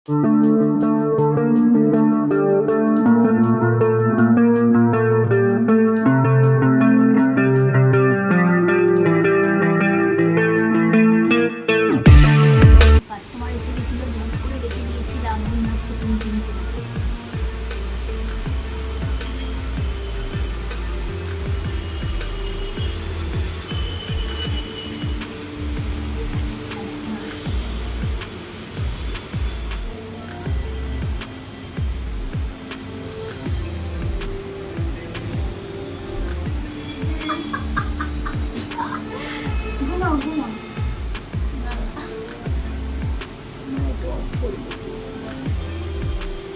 Customer এসে গেছিল, ঝট করে রেখে দিয়েছিলাম, মনে হচ্ছে টিম টিম করে। ঘুমাও ঘুমাও।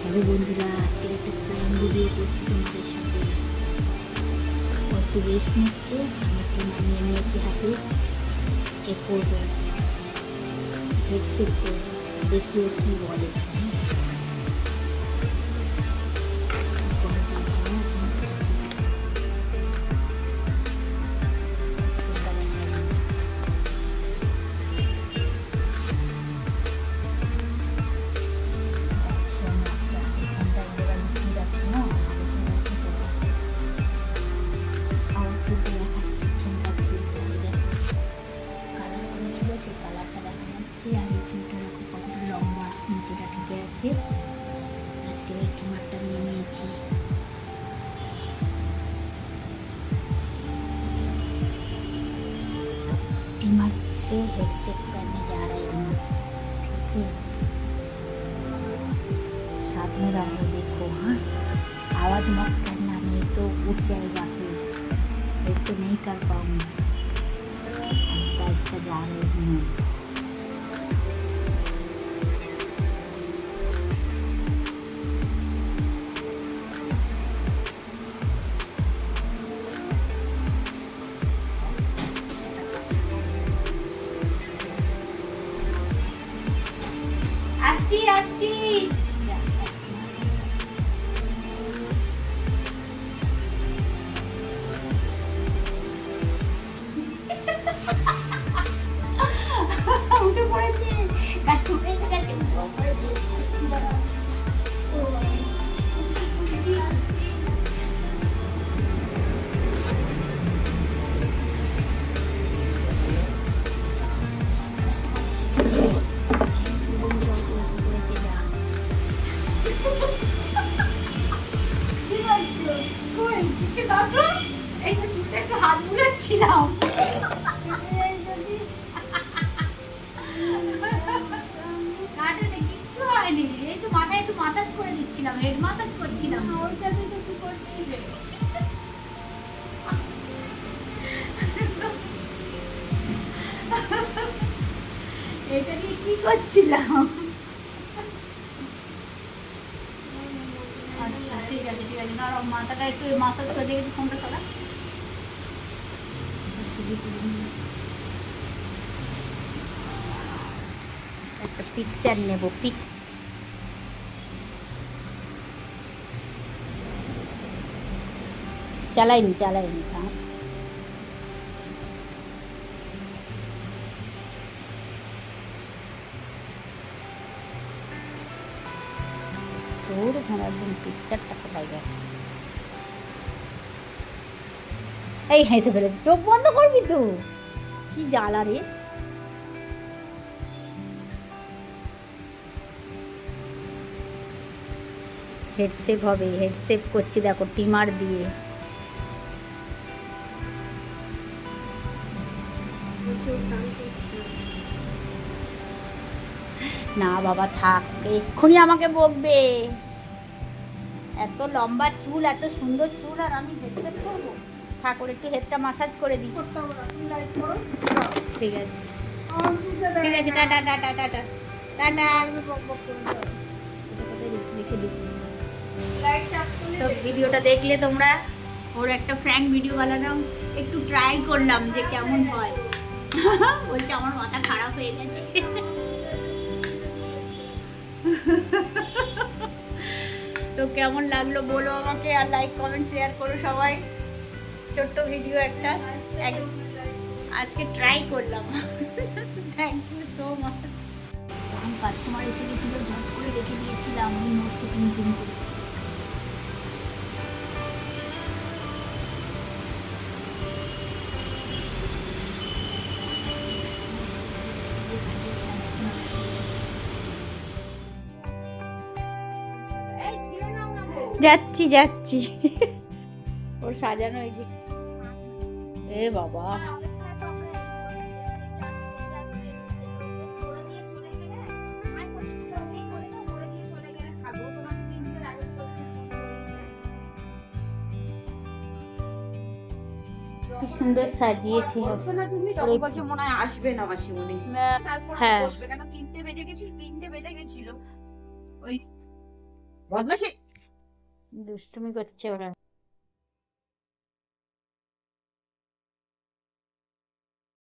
হ্যালো বন্ধুরা, আজকের একটা প্ল্যান ভিডিও করছি তোমাদের সাথে। একটু রেস্ট নিচ্ছে, আমি টিমার নিয়ে নিয়েছি হাতে। এ করবো, হেডসেট করবো, দেখি ও কী বলে। সেই কালারটা দেখা যাচ্ছে, আর এই চুলটা দেখো কতটা লম্বা, নিচেটা ঠিক আছে। আজকে এই ট্রিমারটা নিয়ে নিয়েছি। ट्रिमर से हेड सेट करने जा रहे हैं, ठीक है। साथ में रहो, देखो। हाँ, आवाज़ मत करना, नहीं तो उठ जाएगा, फिर तो नहीं कर पाऊँगी। आहिस्ता आहिस्ता जा रही हूँ। আসছি আসছি। উঠে পড়েছে, কাস্টমার এসে গেছে, উঠে পড়েছে। কাস্টমার এসে গেছে। হাত বুলাচ্ছিলাম, কিচ্ছু হয়নি। এই তো মাথায় একটু মাসাজ করে দিচ্ছিলাম, হেড মাসাজ করছিলাম। ওইটাতে তো কি করছিলে? এটা দিয়ে কি করছিলাম? আচ্ছা ঠিক আছে ঠিক আছে, না মাথাটা একটু মাসাজ করে দিয়ে ফোনটা সরা। একটা পিকচার নেব, পিক। চালাইনি চালাইনি, তোর ওখানে একদম পিকচারটা কোথায় গেল? এই হেসে ফেলেছি, চোখ বন্ধ করবি তো, কি জ্বালা রে। হেডসেপ হবে, হেডসেপ করছি দেখো টিমার দিয়ে। না বাবা থাক, এক্ষুনি আমাকে বকবে। এত লম্বা চুল, এত সুন্দর চুল, আর আমি হেডসেট করবো? ঠাকুর একটু হেডটা মাসাজ করে দিই। ঠিক আছে ঠিক আছে, টাটা টাটা টাটা টাটা। তো ভিডিওটা দেখলে তোমরা, ওর একটা ফ্র্যাঙ্ক ভিডিও বানালাম, একটু ট্রাই করলাম যে কেমন হয়। বলছে আমার মাথা খারাপ হয়ে গেছে। তো কেমন লাগলো বলো আমাকে, আর লাইক কমেন্ট শেয়ার করো সবাই। ছোট্ট ভিডিও একটা আজকে ট্রাই করলাম। Thank you so much. Customer এসে গেছিল, ঝট করে রেখে দিয়েছিলাম, ওই নড়ছে পিন পিন করে। যাচ্ছি যাচ্ছি, ওর সাজানো এই যে, এ বাবা কি সুন্দর সাজিয়েছে। বলছে মনে হয় আসবে না মাসিমণি, তারপর হ্যাঁ। বসবে কেন, 3টে বেজে গেছিল ওই বদমাশি দুষ্টুমি করছে ওরা।